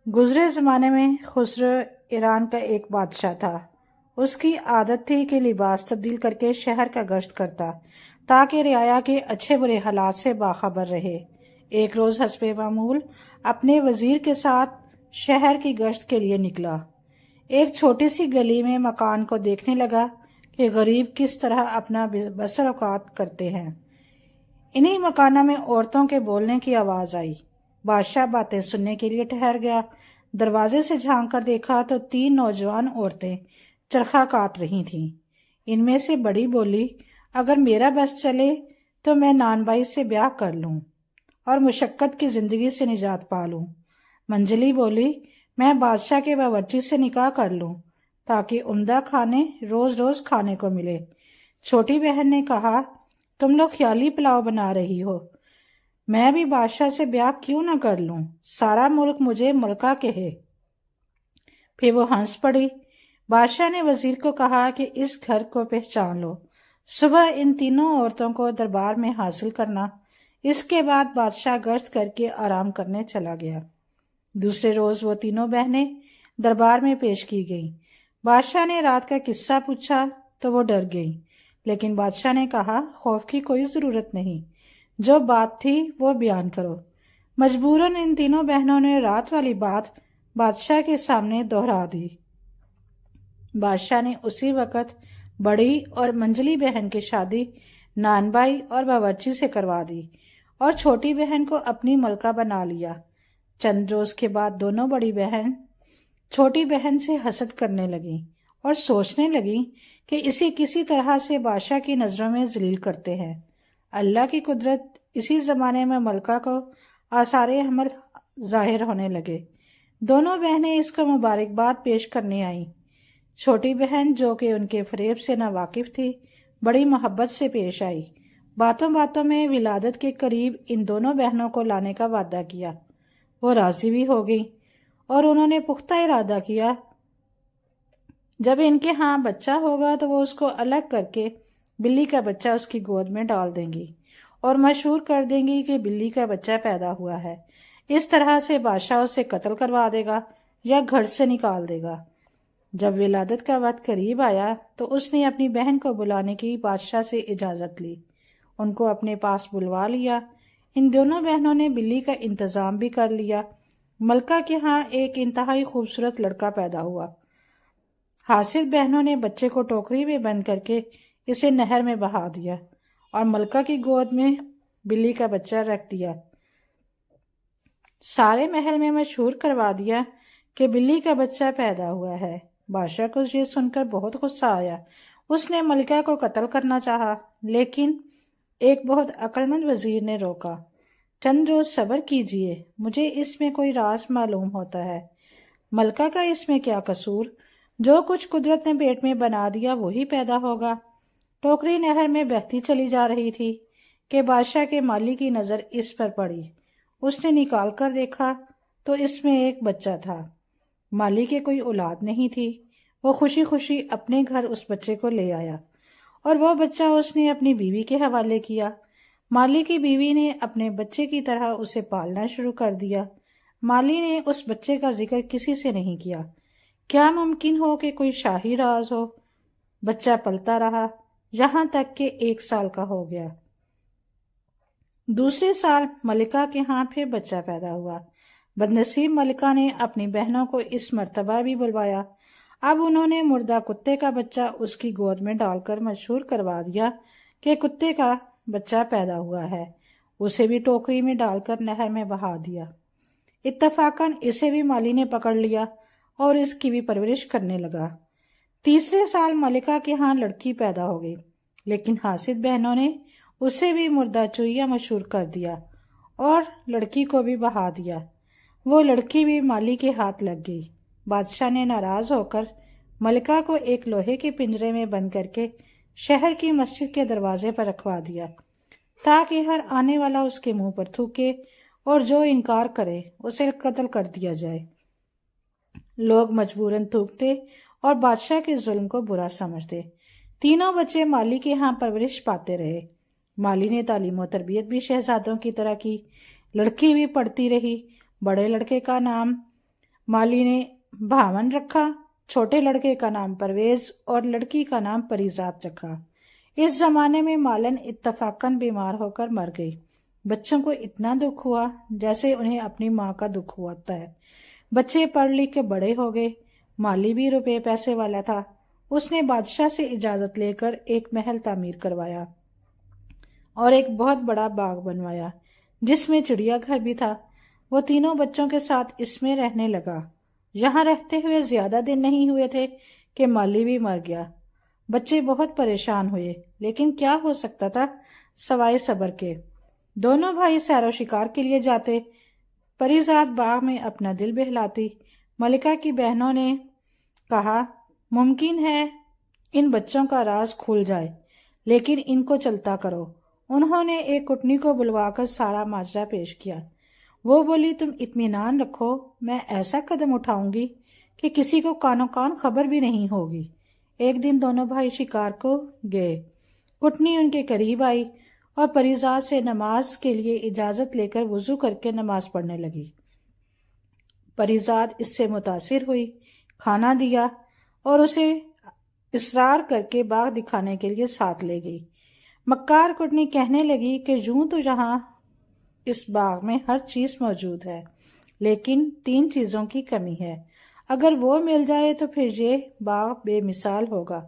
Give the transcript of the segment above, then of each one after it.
گزرے زمانے میں خسرو ایران کا ایک بادشاہ تھا۔ اس کی عادت تھی کہ لباس تبدیل کر کے شہر کا گشت کرتا تاکہ رعایا کے اچھے برے حالات سے باخبر رہے۔ ایک روز حسب معمول اپنے وزیر کے ساتھ شہر کی گشت کے لیے نکلا۔ ایک چھوٹی سی گلی میں مکان کو دیکھنے لگا کہ غریب کس طرح اپنا بسر اوقات کرتے ہیں۔ انہی مکانوں میں عورتوں کے بولنے کی آواز آئی۔ بادشاہ باتیں سننے کے لیے ٹھہر گیا۔ دروازے سے جھانک کر دیکھا تو 3 نوجوان عورتیں چرخہ کاٹ رہی تھیں۔ ان میں سے بڑی بولی، اگر میرا بس چلے تو میں نان بائی سے بیاہ کر لوں اور مشقت کی زندگی سے نجات پا لوں۔ منجلی بولی، میں بادشاہ کے باورچی سے نکاح کر لوں تاکہ عمدہ کھانے روز روز کھانے کو ملے۔ چھوٹی بہن نے کہا، تم لوگ خیالی پلاؤ بنا رہی ہو، میں بھی بادشاہ سے بیاہ کیوں نہ کر لوں، سارا ملک مجھے ملکہ کہے۔ پھر وہ ہنس پڑی۔ بادشاہ نے وزیر کو کہا کہ اس گھر کو پہچان لو، صبح ان تینوں عورتوں کو دربار میں حاصل کرنا۔ اس کے بعد بادشاہ گشت کر کے آرام کرنے چلا گیا۔ دوسرے روز وہ تینوں بہنیں دربار میں پیش کی گئیں۔ بادشاہ نے رات کا قصہ پوچھا تو وہ ڈر گئیں، لیکن بادشاہ نے کہا، خوف کی کوئی ضرورت نہیں، جو بات تھی وہ بیان کرو۔ مجبوراً ان تینوں بہنوں نے رات والی بات بادشاہ کے سامنے دہرا دی۔ بادشاہ نے اسی وقت بڑی اور منجلی بہن کی شادی نان بائی اور باورچی سے کروا دی اور چھوٹی بہن کو اپنی ملکہ بنا لیا۔ چند روز کے بعد دونوں بڑی بہن چھوٹی بہن سے حسد کرنے لگیں اور سوچنے لگیں کہ اسے کسی طرح سے بادشاہ کی نظروں میں ذلیل کرتے ہیں۔ اللہ کی قدرت، اسی زمانے میں ملکہ کو آثار حمل ظاہر ہونے لگے۔ دونوں بہنیں اس کو مبارکباد پیش کرنے آئیں۔ چھوٹی بہن، جو کہ ان کے فریب سے ناواقف تھی، بڑی محبت سے پیش آئی۔ باتوں باتوں میں ولادت کے قریب ان دونوں بہنوں کو لانے کا وعدہ کیا۔ وہ راضی بھی ہو گئی اور انہوں نے پختہ ارادہ کیا، جب ان کے ہاں بچہ ہوگا تو وہ اس کو الگ کر کے بلی کا بچہ اس کی گود میں ڈال دیں گی اور مشہور کر دیں گی کہ بلی کا بچہ پیدا ہوا ہے۔ اس طرح سے بادشاہ اسے قتل کروا دے گا یا گھر سے نکال دے گا۔ جب ولادت کا وقت قریب آیا تو اس نے اپنی بہن کو بلانے کی بادشاہ سے اجازت لی۔ ان کو اپنے پاس بلوا لیا۔ ان دونوں بہنوں نے بلی کا انتظام بھی کر لیا۔ ملکہ کے ہاں ایک انتہائی خوبصورت لڑکا پیدا ہوا۔ حاصل بہنوں نے بچے کو ٹوکری میں بند کر کے اسے نہر میں بہا دیا اور ملکہ کی گود میں بلی کا بچہ رکھ دیا۔ سارے محل میں مشہور کروا دیا کہ بلی کا بچہ پیدا ہوا ہے۔ بادشاہ کو یہ سن کر بہت غصہ آیا۔ اس نے ملکہ کو قتل کرنا چاہا، لیکن ایک بہت عقل مند وزیر نے روکا۔ چند روز صبر کیجیے، مجھے اس میں کوئی راز معلوم ہوتا ہے۔ ملکہ کا اس میں کیا قصور؟ جو کچھ قدرت نے پیٹ میں بنا دیا وہی پیدا ہوگا۔ ٹوکری نہر میں بہتی چلی جا رہی تھی کہ بادشاہ کے مالی کی نظر اس پر پڑی۔ اس نے نکال کر دیکھا تو اس میں ایک بچہ تھا۔ مالی کے کوئی اولاد نہیں تھی۔ وہ خوشی خوشی اپنے گھر اس بچے کو لے آیا اور وہ بچہ اس نے اپنی بیوی کے حوالے کیا۔ مالی کی بیوی نے اپنے بچے کی طرح اسے پالنا شروع کر دیا۔ مالی نے اس بچے کا ذکر کسی سے نہیں کیا۔ کیا ممکن ہو کہ کوئی شاہی راز ہو؟ بچہ پلتا رہا یہاں تک کہ 1 سال کا ہو گیا۔ دوسرے سال ملکہ کے ہاں پھر بچہ پیدا ہوا۔ بدنصیب ملکہ نے اپنی بہنوں کو اس مرتبہ بھی بلوایا۔ اب انہوں نے مردہ کتے کا بچہ اس کی گود میں ڈال کر مشہور کروا دیا کہ کتے کا بچہ پیدا ہوا ہے۔ اسے بھی ٹوکری میں ڈال کر نہر میں بہا دیا۔ اتفاقاً اسے بھی مالی نے پکڑ لیا اور اس کی بھی پرورش کرنے لگا۔ تیسرے سال ملکہ کے ہاں لڑکی پیدا ہو گئی، لیکن حاسد بہنوں نے اسے بھی مردہ چوہیا مشہور کر دیا اور لڑکی کو بھی بہا دیا۔ وہ لڑکی بھی مالی کے ہاتھ لگ گئی۔ بادشاہ نے ناراض ہو کر ملکہ کو ایک لوہے کے پنجرے میں بند کر کے شہر کی مسجد کے دروازے پر رکھوا دیا تاکہ ہر آنے والا اس کے منہ پر تھوکے اور جو انکار کرے اسے قتل کر دیا جائے۔ لوگ مجبوراً تھوکتے اور بادشاہ کے ظلم کو برا سمجھتے۔ تینوں بچے مالی کے ہاں پرورش پاتے رہے۔ مالی نے تعلیم و تربیت بھی شہزادوں کی طرح کی۔ لڑکی بھی پڑھتی رہی۔ بڑے لڑکے کا نام माली ने भावन रखा। छोटे लड़के का नाम परवेज और लड़की का नाम परिजात रखा। इस जमाने में मालन इत्तफाकन बीमार होकर मर गई। बच्चों को इतना दुख हुआ जैसे उन्हें अपनी माँ का दुख होता है। बच्चे पढ़ लिख के बड़े हो गए। माली भी रुपए पैसे वाला था। उसने बादशाह से इजाजत लेकर एक महल तामीर करवाया और एक बहुत बड़ा बाग बनवाया जिसमें चिड़ियाघर भी था। वो तीनों बच्चों के साथ इसमें रहने लगा। यहाँ रहते हुए ज्यादा दिन नहीं हुए थे कि माली भी मर गया। बच्चे बहुत परेशान हुए, लेकिन क्या हो सकता था सवाए सब्र के। दोनों भाई सैरो शिकार के लिए जाते। परिजात बाग में अपना दिल बहलाती। मलिका की बहनों ने कहा, मुमकिन है इन बच्चों का राज खुल जाए, लेकिन इनको चलता करो। उन्होंने एक कुटनी को बुलवाकर सारा माजरा पेश किया। वो बोली, तुम इत्मीनान रखो, मैं ऐसा कदम उठाऊंगी कि किसी को कानो कान खबर भी नहीं होगी। एक दिन दोनों भाई शिकार को गए। कुटनी उनके करीब आई और परिजात से नमाज के लिए इजाजत लेकर वुजू करके नमाज पढ़ने लगी। परिजात इससे मुतासिर हुई, खाना दिया और उसे इसरार करके बाग दिखाने के लिए साथ ले गई। मक्कार कुटनी कहने लगी कि यूं तो यहाँ इस बाग में हर चीज मौजूद है, लेकिन 3 चीजों की कमी है। अगर वो मिल जाए तो फिर ये बाग बेमिसाल होगा।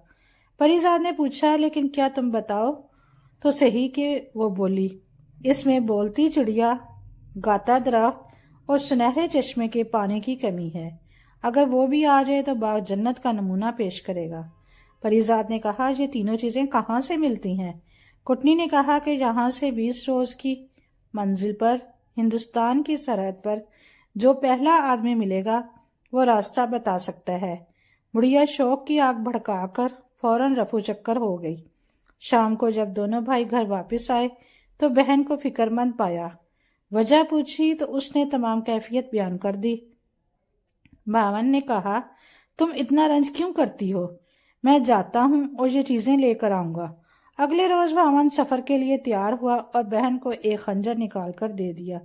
परिजात ने पूछा, लेकिन क्या तुम बताओ तो सही कि वो बोली, इसमें बोलती चिड़िया, गाता दरख्त और सुनहरे चश्मे के पानी की कमी है। अगर वो भी आ जाए तो बाग जन्नत का नमूना पेश करेगा। परिजात ने कहा, ये तीनों चीजें कहाँ से मिलती हैं? कुटनी ने कहा कि यहाँ से 20 रोज की मंजिल पर हिंदुस्तान की सरहद पर जो पहला आदमी मिलेगा वो रास्ता बता सकता है। बुढ़िया शौक की आग भड़काकर फौरन रफू चक्कर हो गई। शाम को जब दोनों भाई घर वापस आए तो बहन को फिक्रमंद पाया। वजह पूछी तो उसने तमाम कैफियत बयान कर दी। भावन ने कहा, तुम इतना रंज क्यों करती हो? मैं जाता हूँ और ये चीजें लेकर आऊंगा। अगले रोज भावन सफर के लिए तैयार हुआ और बहन को एक खंजर निकाल कर दे दिया।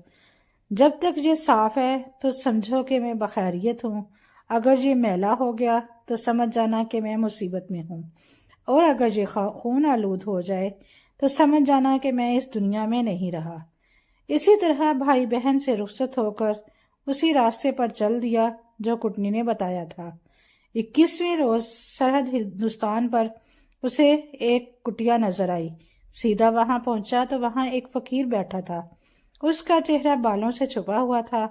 जब तक ये साफ है तो समझो कि मैं बखैरियत हूँ, अगर ये मैला हो गया तो समझ जाना कि मैं मुसीबत में हूँ, और अगर ये खून आलूद हो जाए तो समझ जाना कि मैं इस दुनिया में नहीं रहा। इसी तरह भाई बहन से रुखसत होकर उसी रास्ते पर चल दिया जो कुटनी ने बताया था। 21वें रोज सरहद हिंदुस्तान पर उसे एक कुटिया नजर आई। सीधा वहां पहुंचा तो वहां एक फकीर बैठा था। उसका चेहरा बालों से छुपा हुआ था।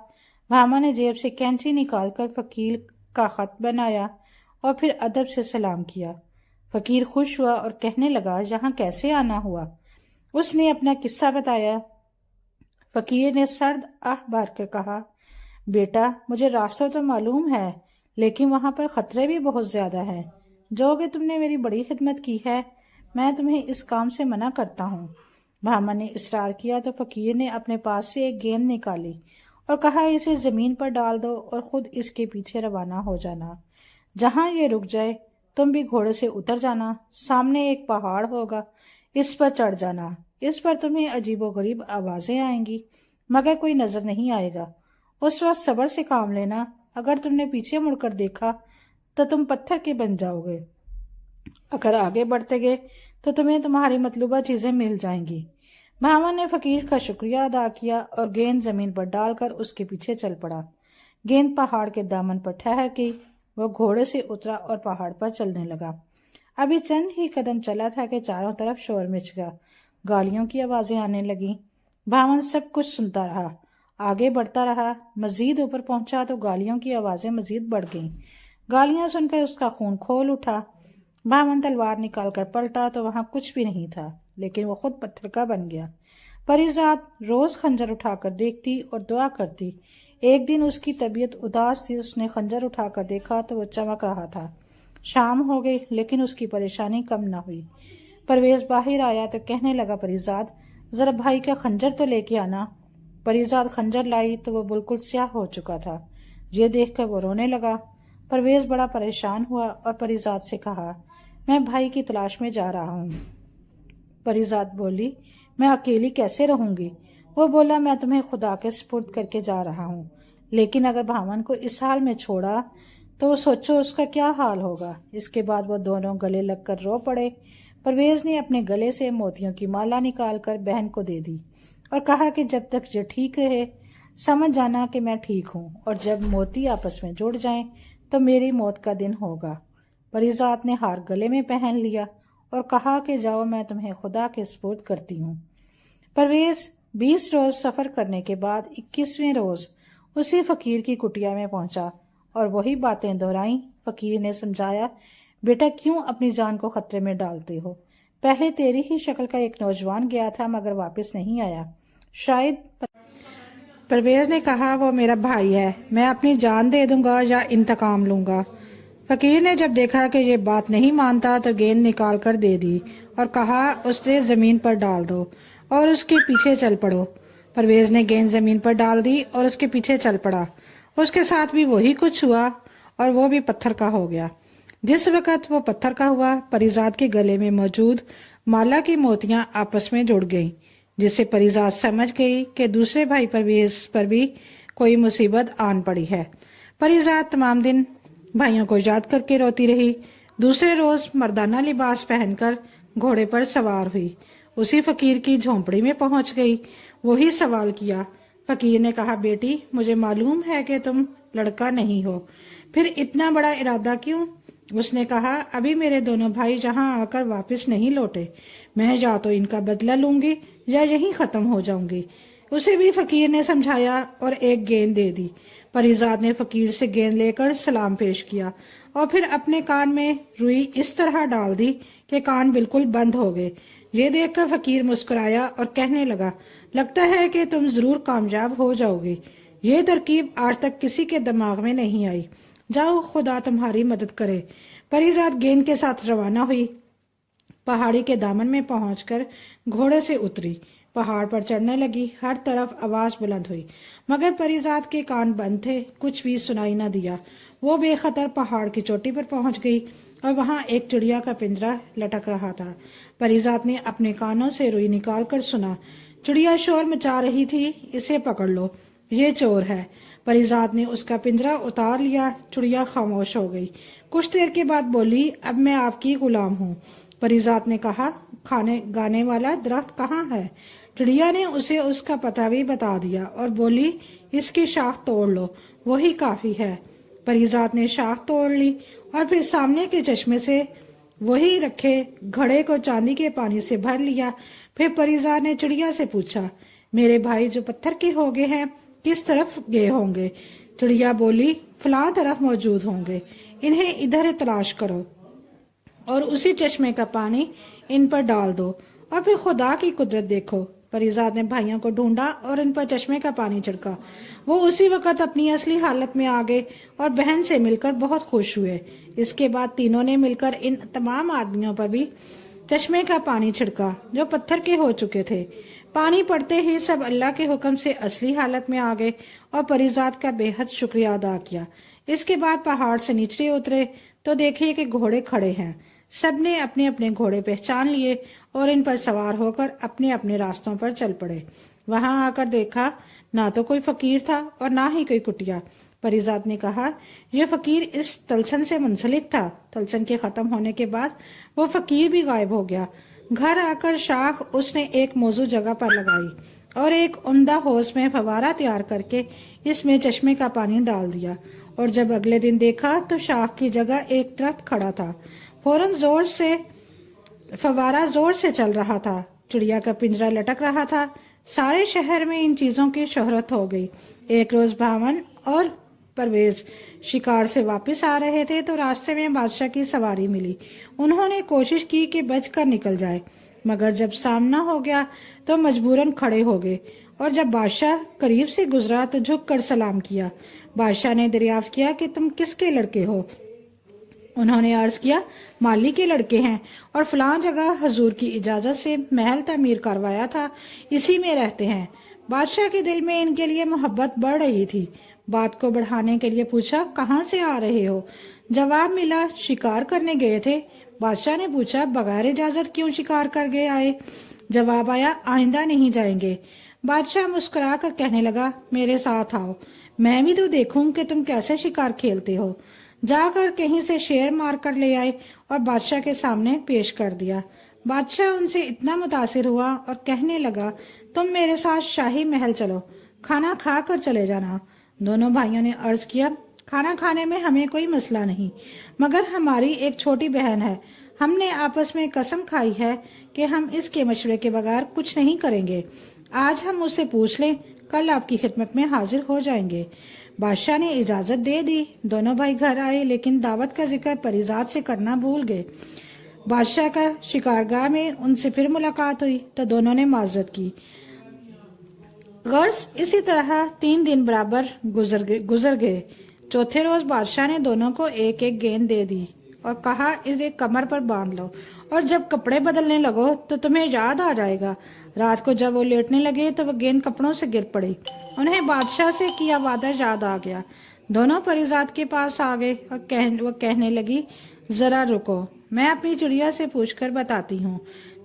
भामा ने जेब से कैंची निकालकर फकीर का खत बनाया और फिर अदब से सलाम किया। फकीर खुश हुआ और कहने लगा, यहाँ कैसे आना हुआ? उसने अपना किस्सा बताया। फकीर ने सर्द आह भर कर कहा, बेटा, मुझे रास्ता तो मालूम है, लेकिन वहां पर खतरे भी बहुत ज्यादा हैं। जो कि तुमने मेरी बड़ी खिदमत की है, मैं तुम्हें इस काम से मना करता हूँ। भामा ने इसरार किया तो फकीर ने अपने पास से एक गेंद निकाली और कहा, इसे जमीन पर डाल दो और खुद इसके पीछे रवाना हो जाना। जहाँ ये रुक जाए तुम भी घोड़े से उतर जाना। सामने एक पहाड़ होगा, इस पर चढ़ जाना। इस पर तुम्हें अजीबोगरीब आवाजें आएंगी, मगर कोई नजर नहीं आएगा। उस वक्त सब्र से काम लेना। अगर तुमने पीछे मुड़कर देखा तो तुम पत्थर के बन जाओगे। अगर आगे बढ़ते गए तो तुम्हें तुम्हारी मतलूबा चीजें मिल जाएंगी। भामा ने फकीर का शुक्रिया अदा किया और गेंद जमीन पर डालकर उसके पीछे चल पड़ा। गेंद पहाड़ के दामन पर ठहर गई। वो घोड़े से उतरा और पहाड़ पर चलने लगा। अभी चंद ही कदम चला था कि चारों तरफ शोर मच गया। गालियों की आवाजें आने लगी। भावन सब कुछ सुनता रहा, आगे बढ़ता रहा। मजीद ऊपर पहुंचा तो गालियों की आवाजें मजीद बढ़ गईं। गालियां सुनकर उसका खून खोल उठा। भावन तलवार निकालकर पलटा तो वहां कुछ भी नहीं था, लेकिन वो खुद पत्थर का बन गया। परिजात रोज खंजर उठाकर देखती और दुआ करती। एक दिन उसकी तबीयत उदास थी। उसने खंजर उठाकर देखा तो वो चमक रहा था। शाम हो गई, लेकिन उसकी परेशानी कम न हुई। परवेज बाहर आया तो कहने लगा, परिजात, जरा भाई का खंजर तो लेके आना। परिजात खंजर लाई तो वो बिल्कुल स्याह हो चुका था। ये देखकर वो रोने लगा। परवेज बड़ा परेशान हुआ और परिजात से कहा, मैं भाई की तलाश में जा रहा हूँ। परिजात बोली, मैं अकेली कैसे रहूंगी? वो बोला, मैं तुम्हें खुदा के सुपुर्द करके जा रहा हूँ, लेकिन अगर भावन को इस हाल में छोड़ा तो सोचो उसका क्या हाल होगा। इसके बाद वो दोनों गले लगकर रो पड़े। परवेज ने अपने गले से मोतियों की माला निकालकर बहन को दे दी और कहा कि जब तक ये ठीक रहे समझ जाना कि मैं ठीक हूँ, और जब मोती आपस में जुड़ जाएं तो मेरी मौत का दिन होगा। परिजात ने हार गले में पहन लिया और कहा कि जाओ, मैं तुम्हें खुदा के सुपुर्द करती हूँ। परवेज 20 रोज सफर करने के बाद 21वें रोज उसी फकीर की कुटिया में पहुंचा और वही बातें दोहराई। फकीर ने समझाया, बेटा क्यों अपनी जान को खतरे में डालते हो? पहले तेरी ही शक्ल का एक नौजवान गया था मगर वापस नहीं आया, शायद। परवेज ने कहा, वो मेरा भाई है, मैं अपनी जान दे दूंगा या इंतकाम लूंगा। फकीर ने जब देखा कि ये बात नहीं मानता तो गेंद निकाल कर दे दी और कहा, उसे जमीन पर डाल दो और उसके पीछे चल पड़ो। परवेज ने गेंद जमीन पर डाल दी और उसके पीछे चल पड़ा। उसके साथ भी वही कुछ हुआ और वो भी पत्थर का हो गया। जिस वक्त वो पत्थर का हुआ, परिजात के गले में मौजूद माला की मोतियां आपस में जुड़ गईं, जिससे परिजात समझ गई कि दूसरे भाई परवेज पर भी कोई मुसीबत आन पड़ी है। परिजात तमाम दिन भाइयों को याद करके रोती रही। दूसरे रोज मर्दाना लिबास पहनकर घोड़े पर सवार हुई। उसी फकीर की झोंपड़ी में पहुंच गई। वही सवाल किया। फकीर ने कहा, बेटी मुझे मालूम है कि तुम लड़का नहीं हो, फिर इतना बड़ा इरादा क्यों? उसने कहा, अभी मेरे दोनों भाई जहां आकर वापस नहीं लौटे, मैं या तो इनका बदला लूंगी या यहीं खत्म हो जाऊंगी। उसे भी फकीर ने समझाया और एक गेंद दे दी। परिजात ने फकीर से गेंद लेकर सलाम पेश किया और फिर अपने कान में रुई इस तरह डाल दी कि कान बिल्कुल बंद हो गए। ये देखकर फकीर मुस्कुराया और कहने लगा, लगता है कि तुम जरूर कामयाब हो जाओगे। ये तरकीब आज तक किसी के दिमाग में नहीं आई। जाओ, खुदा तुम्हारी मदद करे। परिजात गेंद के साथ रवाना हुई। पहाड़ी के दामन में पहुंचकर घोड़े से उतरी, पहाड़ पर चढ़ने लगी। हर तरफ आवाज बुलंद हुई मगर परिजात के कान बंद थे, कुछ भी सुनाई न दिया। वो बेखतर पहाड़ की चोटी पर पहुंच गई और वहां एक चिड़िया का पिंजरा लटक रहा था। परिजात ने अपने कानों से रुई निकाल कर सुना। चिड़िया शोर मचा रही थी, इसे पकड़ लो, ये चोर है। परिजात ने उसका पिंजरा उतार लिया। चिड़िया खामोश हो गई। कुछ देर के बाद बोली, अब मैं आपकी गुलाम हूँ। परिजात ने कहा, खाने गाने वाला दरख्त कहाँ है? चिड़िया ने उसे उसका पता भी बता दिया और बोली, इसकी शाख तोड़ लो, वही काफी है। परिजात ने शाख तोड़ ली और फिर सामने के चश्मे से वही रखे घड़े को चांदी के पानी से भर लिया। फिर परिजात ने चिड़िया से पूछा, मेरे भाई जो पत्थर के हो गए हैं किस तरफ गए होंगे? चिड़िया बोली, फलां तरफ मौजूद होंगे, इन्हें इधर तलाश करो और उसी चश्मे का पानी इन पर डाल दो और फिर खुदा की कुदरत देखो। परिजात ने भाइयों को ढूंढा और इन पर चश्मे का पानी छिड़का। वो उसी वक्त अपनी असली हालत में आ गए और बहन से मिलकर बहुत खुश हुए। इसके बाद तीनों ने मिलकर इन तमाम आदमियों पर भी चश्मे का पानी छिड़का जो पत्थर के हो चुके थे। पानी पड़ते ही सब अल्लाह के हुक्म से असली हालत में आ गए और परिजात का बेहद शुक्रिया अदा किया। इसके बाद पहाड़ से नीचे उतरे तो देखिए कि घोड़े खड़े हैं। सबने अपने अपने घोड़े पहचान लिए और इन पर सवार होकर अपने अपने रास्तों पर चल पड़े। वहां आकर देखा ना तो कोई फकीर था और ना ही कोई कुटिया। परिजात ने कहा, यह फकीर इस तलसन से मुंसलिक था। तलसन के खत्म होने के बाद वो फकीर भी गायब हो गया। घर आकर शाख उसने एक मौजू जगह पर लगाई और एक उम्दा होश में फवारा तैयार करके इसमें चश्मे का पानी डाल दिया। और जब अगले दिन देखा तो शाख की जगह एक दरख्त खड़ा था। फौरन फवारा जोर से चल रहा था। चिड़िया का पिंजरा लटक रहा था। सारे शहर में इन चीजों की शोहरत हो गई। एक रोज भावन और परवेज शिकार से वापस आ रहे थे तो रास्ते में बादशाह की सवारी मिली। उन्होंने कोशिश की कि बचकर निकल जाए मगर जब सामना हो गया तो मजबूरन खड़े हो गए और जब बादशाह करीब से गुजरा तो झुककर सलाम किया। बादशाह ने दरियाफ्त किया कि तुम किसके लड़के हो? उन्होंने अर्ज किया, माली के लड़के हैं और फलां जगह हजूर की इजाजत से महल तामीर करवाया था, इसी में रहते हैं। बादशाह के दिल में इनके लिए मोहब्बत बढ़ रही थी। बात को बढ़ाने के लिए पूछा, कहाँ से आ रहे हो? जवाब मिला, शिकार करने गए थे। बादशाह ने पूछा, बगैर इजाजत क्यों शिकार कर गए आए? जवाब आया, आइंदा नहीं जाएंगे। बादशाह मुस्कुरा कर कहने लगा, मेरे साथ आओ, मैं भी तो देखूं कि तुम कैसे शिकार खेलते हो। जाकर कहीं से शेर मार कर ले आए और बादशाह के सामने पेश कर दिया। बादशाह उनसे इतना मुतासिर हुआ और कहने लगा, तुम मेरे साथ शाही महल चलो, खाना खा कर चले जाना। दोनों भाइयों ने अर्ज किया, खाना खाने में हमें कोई मसला नहीं, मगर हमारी एक छोटी बहन है, हमने आपस में कसम खाई है कि हम इसके मशवरे के बगैर कुछ नहीं करेंगे। आज हम उससे पूछ लें, कल आपकी खिदमत में हाजिर हो जाएंगे। बादशाह ने इजाजत दे दी। दोनों भाई घर आए, लेकिन दावत का जिक्र परिजात से करना भूल गए। बादशाह का शिकारगाह में उनसे फिर मुलाकात हुई तो दोनों ने माजरत की। गर्ज इसी तरह 3 दिन बराबर गुजर गए। चौथे रोज बादशाह ने दोनों को एक एक गेंद दे दी और कहा, इसे कमर पर बांध लो और जब कपड़े बदलने लगो तो तुम्हें याद आ जाएगा। रात को जब वो लेटने लगे तो वो गेंद कपड़ों से गिर पड़ी। उन्हें बादशाह से किया वादा याद आ गया। दोनों परिजात के पास आ गए और वो कहने लगी, जरा रुको, मैं अपनी चिड़िया से पूछकर बताती हूँ।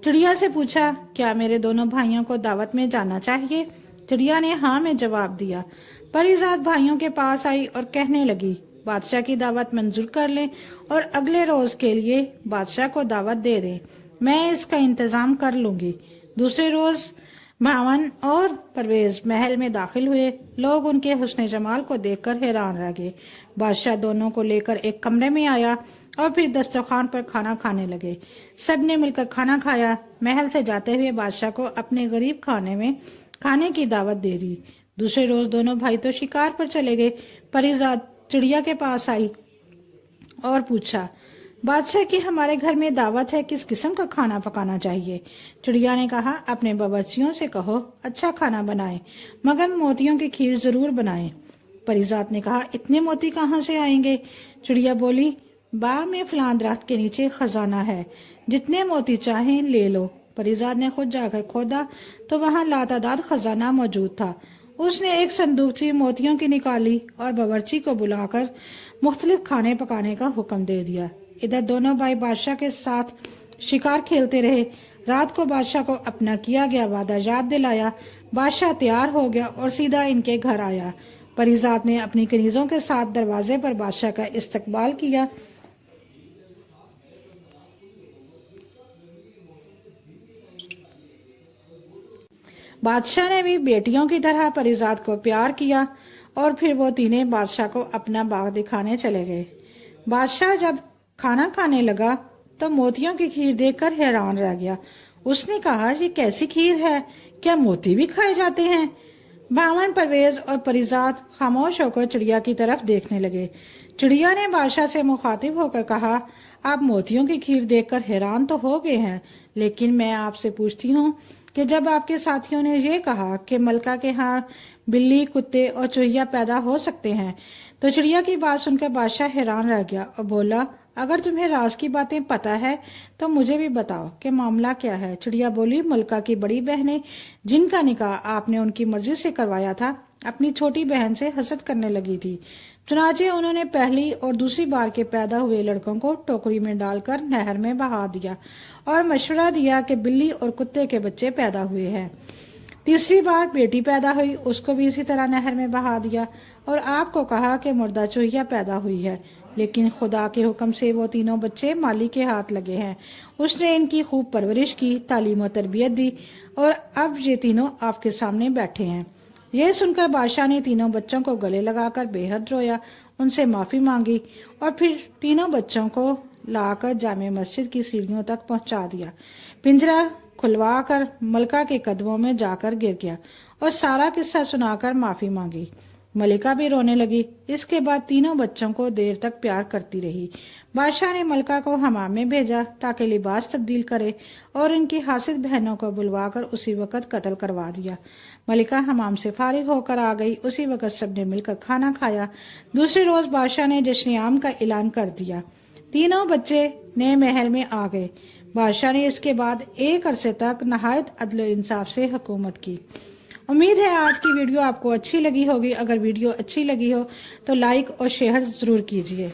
चिड़िया से पूछा, क्या मेरे दोनों भाइयों को दावत में जाना चाहिए? चिड़िया ने हाँ में जवाब दिया। परिजात भाइयों के पास आई और कहने लगी, बादशाह की दावत मंजूर कर लें और अगले रोज के लिए बादशाह को दावत दे दें, मैं इसका इंतजाम कर लूंगी। दूसरे रोज भावन और परवेज महल में दाखिल हुए। लोग उनके हुस्न जमाल को देखकर हैरान रह गए। बादशाह दोनों को लेकर एक कमरे में आया और फिर दस्तरखान पर खाना खाने लगे। सबने मिलकर खाना खाया। महल से जाते हुए बादशाह को अपने गरीब खाने में खाने की दावत दे दी। दूसरे रोज दोनों भाई तो शिकार पर चले गए। परिजात चिड़िया के पास आई और पूछा, बादशाह की हमारे घर में दावत है, किस किस्म का खाना पकाना चाहिए? चिड़िया ने कहा, अपने बावर्चियों से कहो अच्छा खाना बनाए, मगर मोतियों की खीर जरूर बनाए। परिजात ने कहा, इतने मोती कहाँ से आएंगे? चिड़िया बोली, बाग में फलां दरख्त के नीचे खजाना है, जितने मोती चाहें ले लो। परिजात ने खुद जाकर खोदा तो वहां लातादाद खजाना मौजूद था। उसने एक संदूकची मोतियों की निकाली और बावर्ची को बुलाकर मुख्तलिफ खाने पकाने का हुक्म दे दिया। इधर दोनों भाई बादशाह के साथ शिकार खेलते रहे। रात को बादशाह को अपना किया गया वादा याद दिलाया। बादशाह तैयार हो गया और सीधा इनके घर आया। परिजात ने अपनी कनीजों के साथ दरवाजे पर बादशाह का इस्तकबाल किया। बादशाह ने भी बेटियों की तरह परिजात को प्यार किया और फिर वो तीनों बादशाह को अपना बाग दिखाने चले गए। बादशाह जब खाना खाने लगा तो मोतियों की खीर देखकर हैरान रह गया। उसने कहा, ये कैसी खीर है? क्या मोती भी खाए जाते हैं? बावन, परवेज और परिजात खामोश होकर चिड़िया की तरफ देखने लगे। चिड़िया ने बादशाह से मुखातिब होकर कहा, आप मोतियों की खीर देखकर हैरान तो हो गए हैं, लेकिन मैं आपसे पूछती हूँ कि जब आपके साथियों ने ये कहा कि मलका के यहाँ बिल्ली, कुत्ते और चूहिया पैदा हो सकते हैं, तो चिड़िया की बात सुनकर बादशाह हैरान रह गया और बोला, अगर तुम्हें राज की बातें पता है तो मुझे भी बताओ कि मामला क्या है। चिड़िया बोली, मलका की बड़ी बहनें जिनका निकाह आपने उनकी मर्जी से करवाया था, अपनी छोटी बहन से हसद करने लगी थी। चुनाचे उन्होंने पहली और दूसरी बार के पैदा हुए लड़कों को टोकरी में डालकर नहर में बहा दिया और मशवरा दिया कि बिल्ली और कुत्ते के बच्चे पैदा हुए हैं। तीसरी बार बेटी पैदा हुई, उसको भी इसी तरह नहर में बहा दिया और आपको कहा कि मुर्दा चूहिया पैदा हुई है, लेकिन खुदा के हुक्म से वो तीनों बच्चे माली के हाथ लगे हैं। उसने इनकी खूब परवरिश की, तालीम और तरबियत दी और अब ये तीनों आपके सामने बैठे हैं। यह सुनकर बादशाह ने तीनों बच्चों को गले लगाकर बेहद रोया, उनसे माफी मांगी और फिर तीनों बच्चों को लाकर जामे मस्जिद की सीढ़ियों तक पहुंचा दिया। पिंजरा खुलवा कर मलका के कदमों में जाकर गिर गया और सारा किस्सा सुनाकर माफी मांगी। मलिका भी रोने लगी। इसके बाद तीनों बच्चों को देर तक प्यार करती रही। बादशाह ने मलका को हमाम में भेजा ताकि लिबास तब्दील करे और इनकी हासिल बहनों को बुलवाकर उसी वक्त कत्ल करवा दिया। मलिका हमाम से फारिग होकर आ गई। उसी वक्त सबने मिलकर खाना खाया। दूसरे रोज बादशाह ने जश्न आम का ऐलान कर दिया। तीनों बच्चे नए महल में आ गए। बादशाह ने इसके बाद एक अरसे तक नहायत अदल इंसाफ से हुकूमत की। उम्मीद है आज की वीडियो आपको अच्छी लगी होगी। अगर वीडियो अच्छी लगी हो तो लाइक और शेयर जरूर कीजिए।